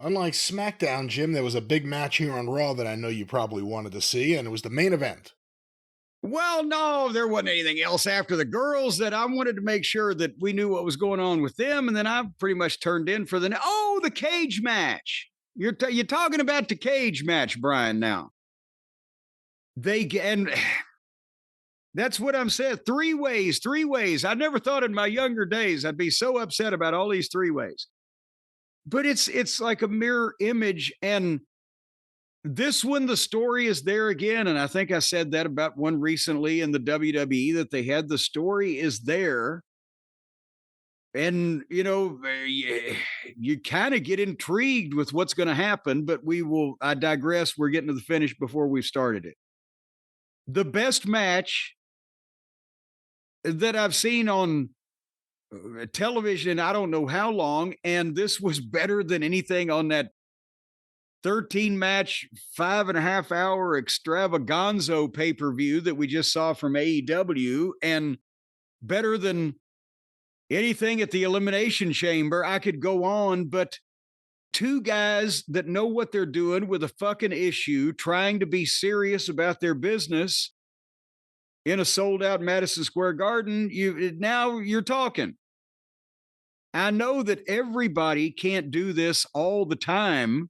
Unlike SmackDown, Jim, there was a big match here on Raw that I know you probably wanted to see, and it was the main event. Well, no, there wasn't anything else after the girls that I wanted to make sure that we knew what was going on with them. And then I pretty much turned in for the cage match. You're talking about the cage match, Brian, now. And that's what I'm saying. Three ways. I never thought in my younger days I'd be so upset about all these three ways. But it's like a mirror image. And this one, the story is there again. And I think I said that about one recently in the WWE that they had. The story is there. And, you kind of get intrigued with what's going to happen, but I digress. We're getting to the finish before we've started it. The best match that I've seen on television, I don't know how long, and this was better than anything on that 13 match, 5.5 hour extravaganza pay-per-view that we just saw from AEW, and better than anything at the Elimination Chamber. I could go on, but two guys that know what they're doing with a fucking issue, trying to be serious about their business in a sold-out Madison Square Garden, now you're talking. I know that everybody can't do this all the time.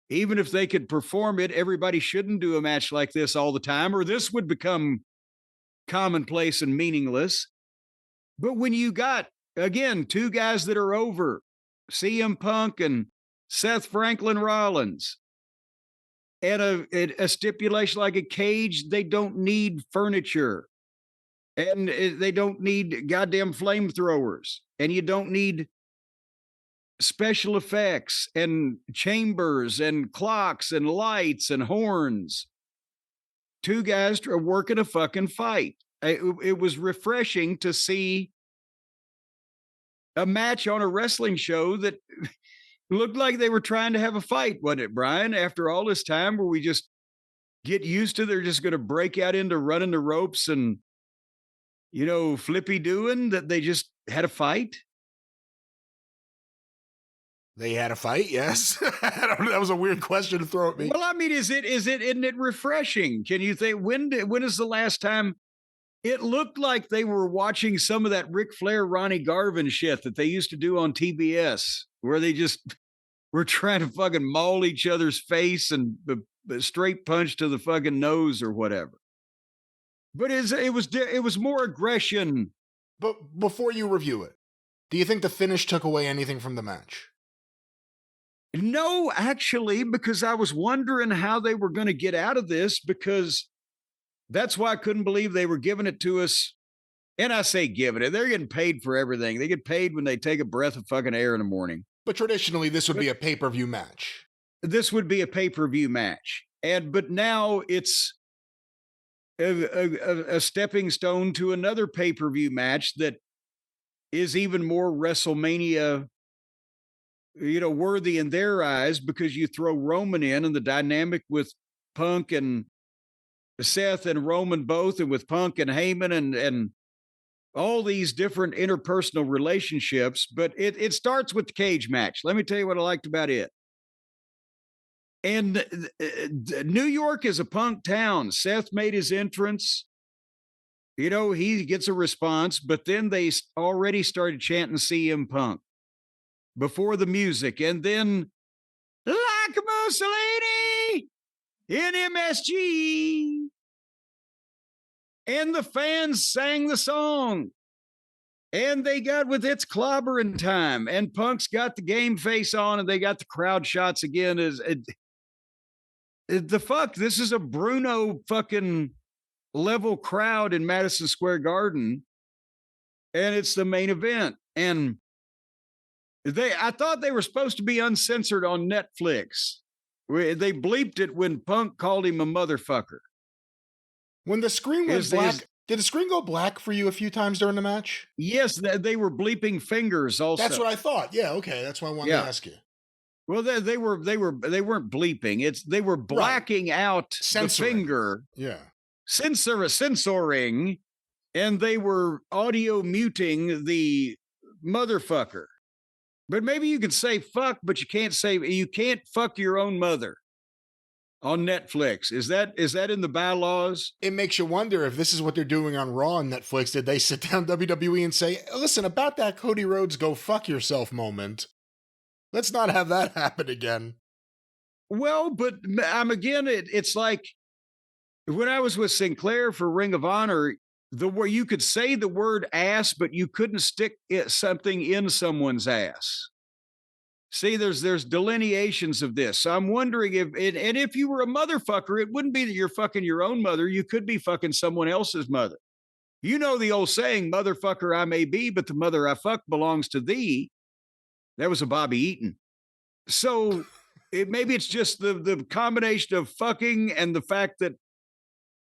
Even if they could perform it, everybody shouldn't do a match like this all the time, or this would become commonplace and meaningless. But when you got, again, two guys that are over, CM Punk and Seth Franklin Rollins, and a stipulation like a cage, they don't need furniture. And they don't need goddamn flamethrowers. And you don't need special effects and chambers and clocks and lights and horns. Two guys are working a fucking fight. It was refreshing to see a match on a wrestling show that looked like they were trying to have a fight, wasn't it, Brian? After all this time where we just get used to, they're just going to break out into running the ropes and, flippy doing, that they just had a fight. They had a fight, yes. That was a weird question to throw at me. Well, I mean, isn't it refreshing? Can you think, when is the last time it looked like they were watching some of that Ric Flair, Ronnie Garvin shit that they used to do on TBS, where they just were trying to fucking maul each other's face and straight punch to the fucking nose or whatever. But it was more aggression. But before you review it, do you think the finish took away anything from the match? No, actually, because I was wondering how they were going to get out of this, because that's why I couldn't believe they were giving it to us. And I say giving it. They're getting paid for everything. They get paid when they take a breath of fucking air in the morning. But traditionally, this would be a pay-per-view match. This would be a pay-per-view match. But now it's a stepping stone to another pay-per-view match that is even more WrestleMania worthy in their eyes, because you throw Roman in, and the dynamic with Punk and Seth and Roman both, and with Punk and Heyman and all these different interpersonal relationships. But it starts with the cage match. Let me tell you what I liked about it. And New York is a Punk town. Seth made his entrance. He gets a response, but then they already started chanting CM Punk before the music. And then, like Mussolini in MSG. And the fans sang the song. And they got with It's Clobbering Time. And Punk's got the game face on, and they got the crowd shots again. This is a Bruno fucking level crowd in Madison Square Garden. And it's the main event. And I thought they were supposed to be uncensored on Netflix. They bleeped it when Punk called him a motherfucker. When the screen went black, did the screen go black for you a few times during the match? Yes, they were bleeping fingers also. That's what I thought. Yeah, okay, that's why I wanted to ask you. Well, they weren't bleeping. They were blacking out the finger. Yeah. Censoring, and they were audio muting the motherfucker. But maybe you can say fuck, but you can't fuck your own mother on Netflix. Is that in the bylaws? It makes you wonder if this is what they're doing on Raw and Netflix. Did they sit down WWE and say, listen, about that Cody Rhodes go fuck yourself moment, let's not have that happen again. Well, but I'm again, it's like when I was with Sinclair for Ring of Honor, where you could say the word ass, but you couldn't stick something in someone's ass. See, there's delineations of this. So I'm wondering and if you were a motherfucker, it wouldn't be that you're fucking your own mother. You could be fucking someone else's mother. You know the old saying, motherfucker I may be, but the mother I fuck belongs to thee. That was a Bobby Eaton. So maybe it's just the combination of fucking and the fact that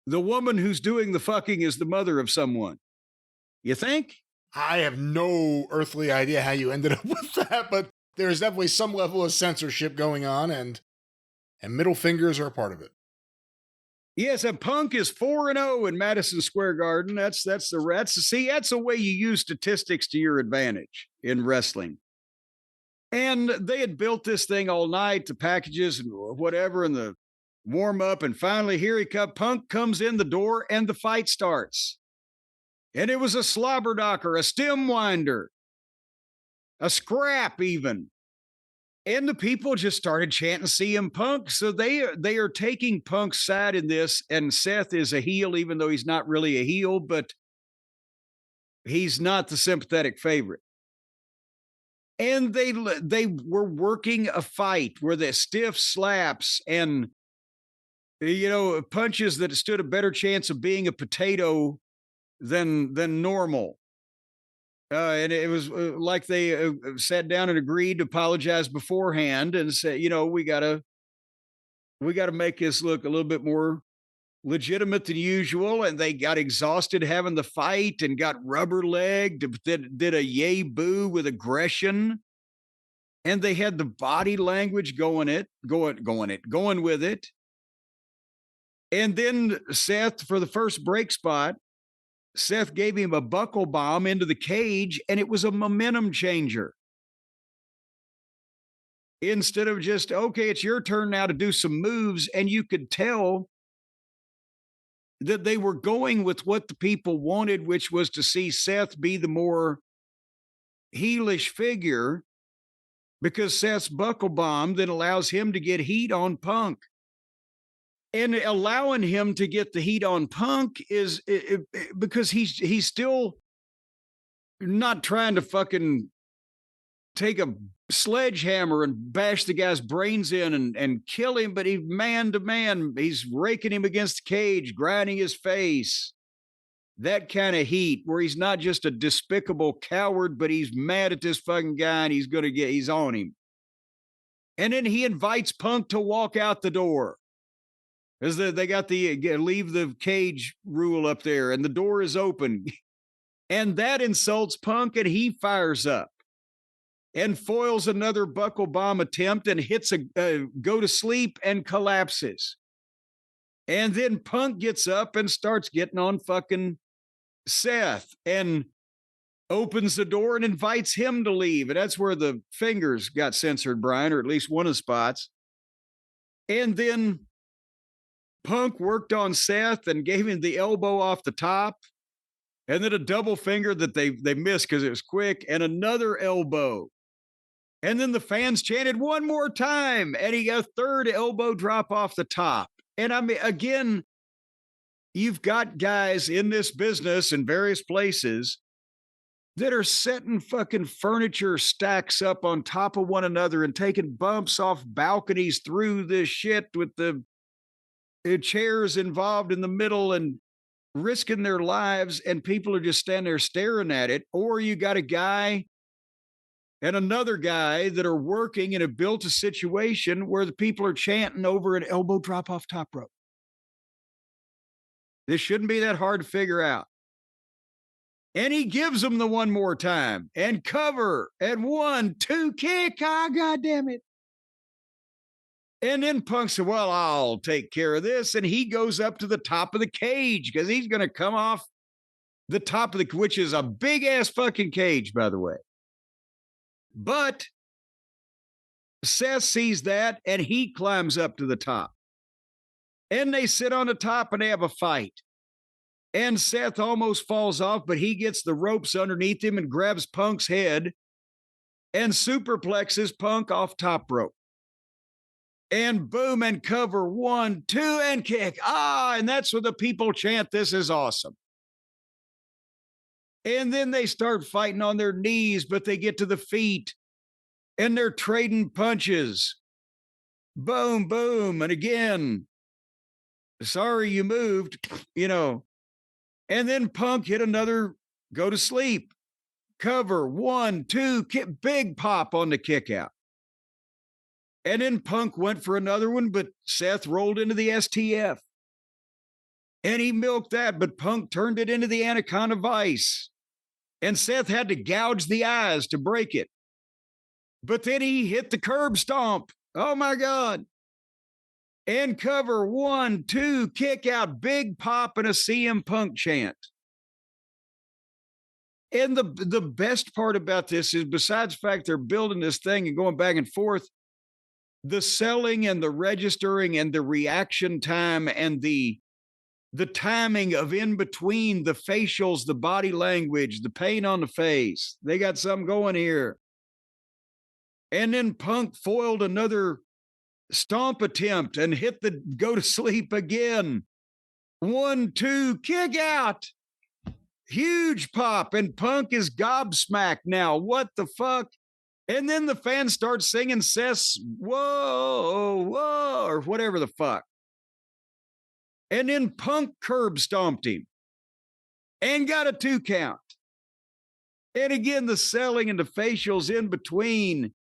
the woman who's doing the fucking is the mother of someone. You think? I have no earthly idea how you ended up with that, but there's definitely some level of censorship going on, and middle fingers are a part of it. Yes, and Punk is 4-0 in Madison Square Garden. That's a way you use statistics to your advantage in wrestling. And they had built this thing all night, the packages and whatever, and the warm up, and finally here he comes. Punk comes in the door, and the fight starts. And it was a slobber knocker, a stem winder, a scrap even. And the people just started chanting CM Punk. So they are taking Punk's side in this. And Seth is a heel, even though he's not really a heel, but he's not the sympathetic favorite. And they were working a fight where the stiff slaps and, punches that stood a better chance of being a potato than normal. And it was like they sat down and agreed to apologize beforehand and say, we gotta make this look a little bit more legitimate than usual. And they got exhausted having the fight and got rubber legged, did a yay boo with aggression. And they had the body language going with it. And then Seth, for the first break spot, Seth gave him a buckle bomb into the cage, and it was a momentum changer. Instead of just, okay, it's your turn now to do some moves, and you could tell that they were going with what the people wanted, which was to see Seth be the more heelish figure, because Seth's buckle bomb then allows him to get heat on Punk. And allowing him to get the heat on Punk is because he's still not trying to fucking take a sledgehammer and bash the guy's brains in and kill him, but he's man to man. He's raking him against the cage, grinding his face. That kind of heat where he's not just a despicable coward, but he's mad at this fucking guy and he's on him. And then he invites Punk to walk out the door. Because they got the leave the cage rule up there, and the door is open. And that insults Punk, and he fires up and foils another buckle bomb attempt and hits a go to sleep and collapses. And then Punk gets up and starts getting on fucking Seth and opens the door and invites him to leave. And that's where the fingers got censored, Brian, or at least one of the spots. And then Punk worked on Seth and gave him the elbow off the top, and then a double finger that they missed because it was quick, and another elbow. And then the fans chanted one more time, and he got a third elbow drop off the top. And I mean, again, you've got guys in this business in various places that are setting fucking furniture stacks up on top of one another and taking bumps off balconies through this shit with the chairs involved in the middle and risking their lives, and people are just standing there staring at it. Or you got a guy and another guy that are working and have built a situation where the people are chanting over an elbow drop off top rope. This shouldn't be that hard to figure out. And he gives them the one more time and cover and 1, 2 kick. Ah, God damn it. And then Punk said, well, I'll take care of this. And he goes up to the top of the cage because he's going to come off the top of which is a big ass fucking cage, by the way. But Seth sees that and he climbs up to the top. And they sit on the top and they have a fight. And Seth almost falls off, but he gets the ropes underneath him and grabs Punk's head and superplexes Punk off top rope. And boom, and cover 1, 2, and kick. And that's when the people chant, "This is awesome." And then they start fighting on their knees, but they get to the feet and they're trading punches. Boom, boom. And again, sorry you moved, And then Punk hit another go to sleep. Cover 1, 2, big pop on the kick out. And then Punk went for another one, but Seth rolled into the STF. And he milked that, but Punk turned it into the Anaconda Vice. And Seth had to gouge the eyes to break it. But then he hit the curb stomp. Oh, my God. And cover 1, 2, kick out, big pop, and a CM Punk chant. And the best part about this is, besides the fact they're building this thing and going back and forth, the selling and the registering and the reaction time and the timing of in between the facials, the body language, the pain on the face. They got something going here. And then Punk foiled another stomp attempt and hit the go to sleep again. 1, 2, kick out. Huge pop, and Punk is gobsmacked now. What the fuck? And then the fans start singing Seth's "Whoa, whoa," or whatever the fuck. And then Punk curb stomped him and got a 2 count. And again, the selling and the facials in between.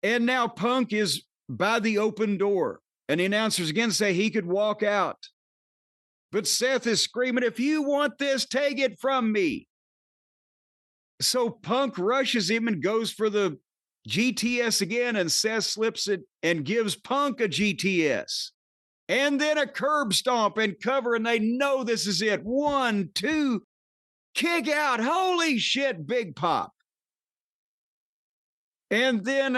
And now Punk is by the open door. And the announcers again say he could walk out. But Seth is screaming, "If you want this, take it from me." So Punk rushes him and goes for the GTS again, and Seth slips it and gives Punk a GTS. And then a curb stomp and cover, and they know this is it. 1, 2, kick out. Holy shit, big pop. And then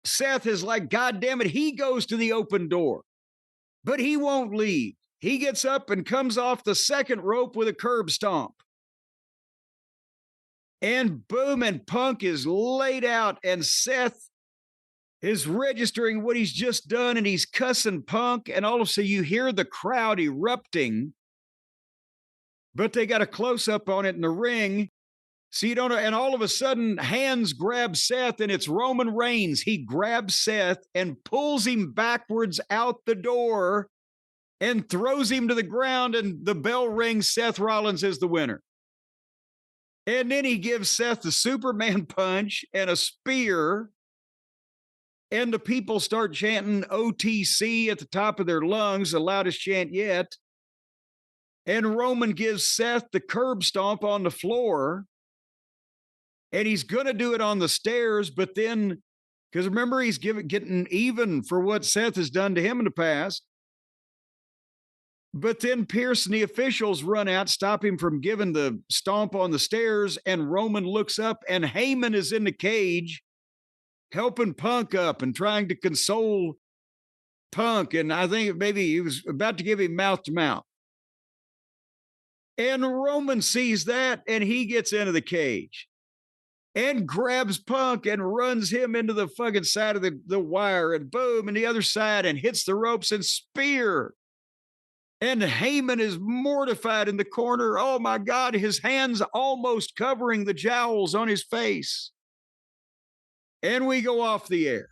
Seth is like, God damn it, he goes to the open door. But he won't leave. He gets up and comes off the second rope with a curb stomp. And boom, and Punk is laid out, and Seth is registering what he's just done, and he's cussing Punk, and all of a sudden you hear the crowd erupting, but they got a close-up on it in the ring, so you don't know, and all of a sudden, hands grab Seth, and it's Roman Reigns. He grabs Seth and pulls him backwards out the door and throws him to the ground, and the bell rings. Seth Rollins is the winner. And then he gives Seth the Superman punch and a spear, and the people start chanting OTC at the top of their lungs, the loudest chant yet. And Roman gives Seth the curb stomp on the floor, and he's going to do it on the stairs, but then, because remember, he's getting even for what Seth has done to him in the past. But then Pierce and the officials run out, stop him from giving the stomp on the stairs, and Roman looks up, and Heyman is in the cage helping Punk up and trying to console Punk, and I think maybe he was about to give him mouth to mouth. And Roman sees that, and he gets into the cage and grabs Punk and runs him into the fucking side of the wire, and boom, and the other side, and hits the ropes and spear. And Heyman is mortified in the corner. Oh my God, his hands almost covering the jowls on his face. And we go off the air.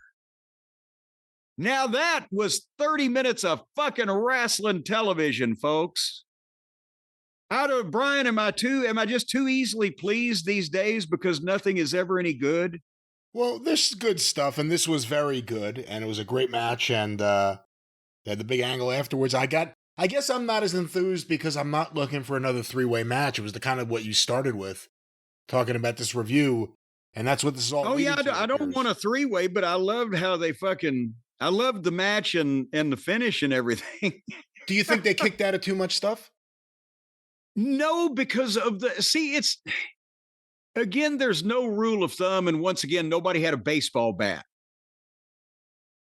Now that was 30 minutes of fucking wrestling television, folks. Brian, am I just too easily pleased these days because nothing is ever any good? Well, there's good stuff, and this was very good, and it was a great match, and they had the big angle afterwards. I guess I'm not as enthused because I'm not looking for another 3-way match. It was the kind of what you started with, talking about this review, and that's what this is all. Oh yeah, I don't want a 3-way, but I loved how I loved the match and the finish and everything. Do you think they kicked out of too much stuff? No, because of Again, there's no rule of thumb. And once again, nobody had a baseball bat.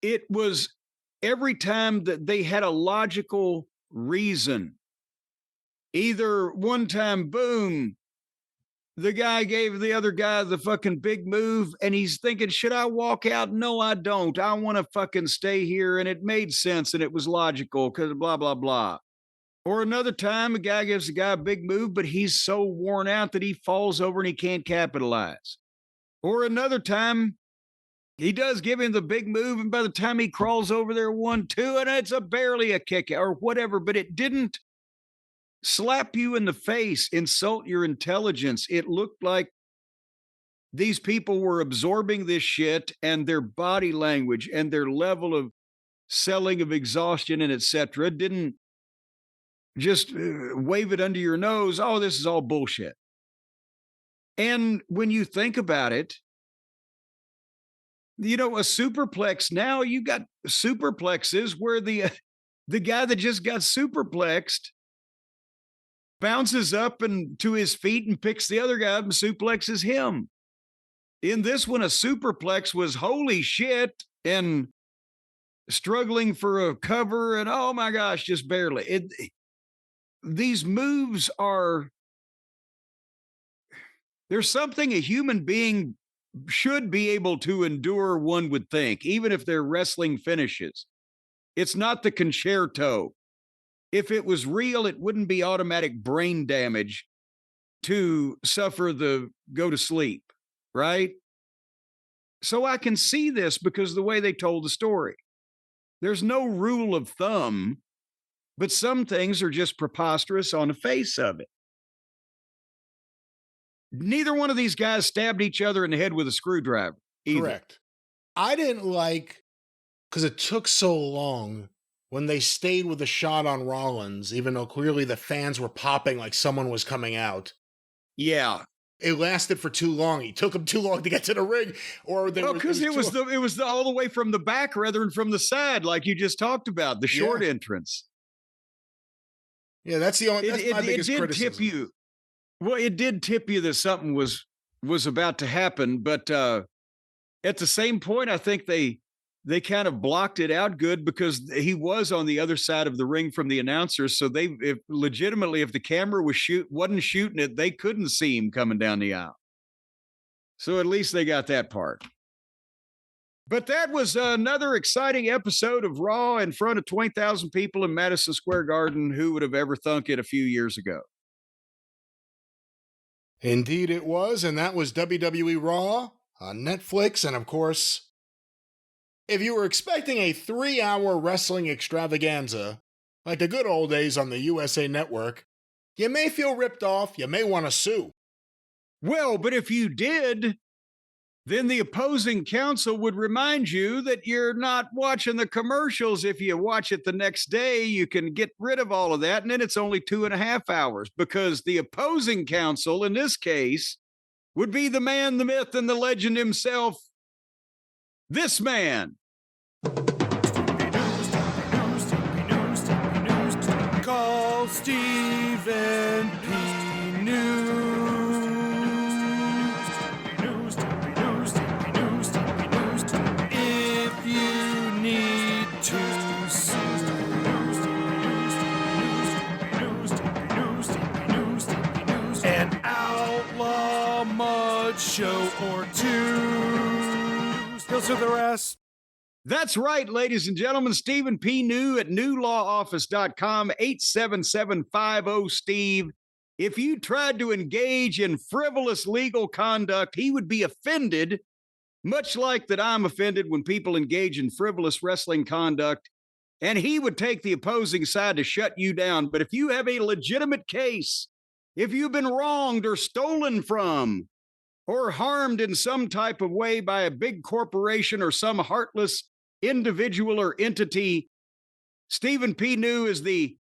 It was every time that they had a logical reason. Either one time, boom, the guy gave the other guy the fucking big move and he's thinking, should I walk out? No, I don't. I want to fucking stay here. And it made sense and it was logical because blah, blah, blah. Or another time, a guy gives the guy a big move, but he's so worn out that he falls over and he can't capitalize. Or another time, he does give him the big move, and by the time he crawls over there 1-2, and it's barely a kick or whatever, but it didn't slap you in the face, insult your intelligence. It looked like these people were absorbing this shit and their body language and their level of selling of exhaustion and etc. didn't just wave it under your nose. Oh, this is all bullshit. And when you think about it, you know, a superplex now, you got superplexes where the guy that just got superplexed bounces up and to his feet and picks the other guy up and suplexes him. In this one, a superplex was holy shit and struggling for a cover and oh my gosh, just barely. These moves are, there's something a human being should be able to endure, one would think, even if they're wrestling finishes. It's not the concerto. If it was real, it wouldn't be automatic brain damage to suffer the go to sleep, right? So I can see this because of the way they told the story. There's no rule of thumb, but some things are just preposterous on the face of it. Neither one of these guys stabbed each other in the head with a screwdriver. Either. Correct. I didn't like, because it took so long when they stayed with the shot on Rollins, even though clearly the fans were popping like someone was coming out. Yeah. It lasted for too long. He took them too long to get to the ring, or they were because it was all the way from the back rather than from the side, like you just talked about, the short entrance. Yeah, that's my biggest criticism. Tip you. Well, it did tip you that something was about to happen, but at the same point, I think they kind of blocked it out good because he was on the other side of the ring from the announcers. So if the camera wasn't shooting it, they couldn't see him coming down the aisle. So at least they got that part. But that was another exciting episode of Raw in front of 20,000 people in Madison Square Garden. Who would have ever thunk it a few years ago? Indeed it was, and that was WWE Raw on Netflix. And of course, if you were expecting a 3-hour wrestling extravaganza, like the good old days on the USA Network, you may feel ripped off, you may want to sue. Well, but if you did, then the opposing counsel would remind you that you're not watching the commercials. If you watch it the next day, you can get rid of all of that, and then it's only 2.5 hours, because the opposing counsel, in this case, would be the man, the myth, and the legend himself, this man. Call Stephen P. News. If you need to sue. An outlaw mud show or two. He'll sue the rest. That's right, ladies and gentlemen. Stephen P. New at newlawoffice.com, 877-50-STEVE. If you tried to engage in frivolous legal conduct, he would be offended, much like that I'm offended when people engage in frivolous wrestling conduct, and he would take the opposing side to shut you down. But if you have a legitimate case, if you've been wronged or stolen from or harmed in some type of way by a big corporation or some heartless individual or entity, Stephen P. New is the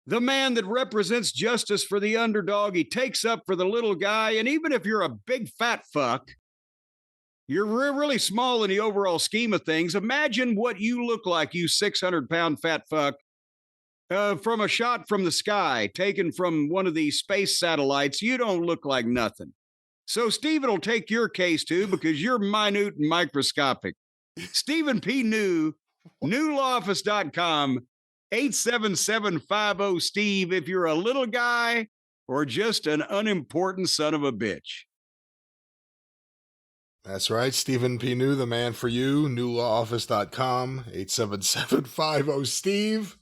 man that represents justice for the underdog. He takes up for the little guy. And even if you're a big fat fuck, you're really small in the overall scheme of things. Imagine what you look like, you 600-pound fat fuck, from a shot from the sky taken from one of these space satellites. You don't look like nothing. So Stephen will take your case too because you're minute and microscopic. Stephen P. New, newlawoffice.com, 877-50-STEVE if you're a little guy or just an unimportant son of a bitch. That's right. Stephen P. New, the man for you. Newlawoffice.com, 877-50-STEVE.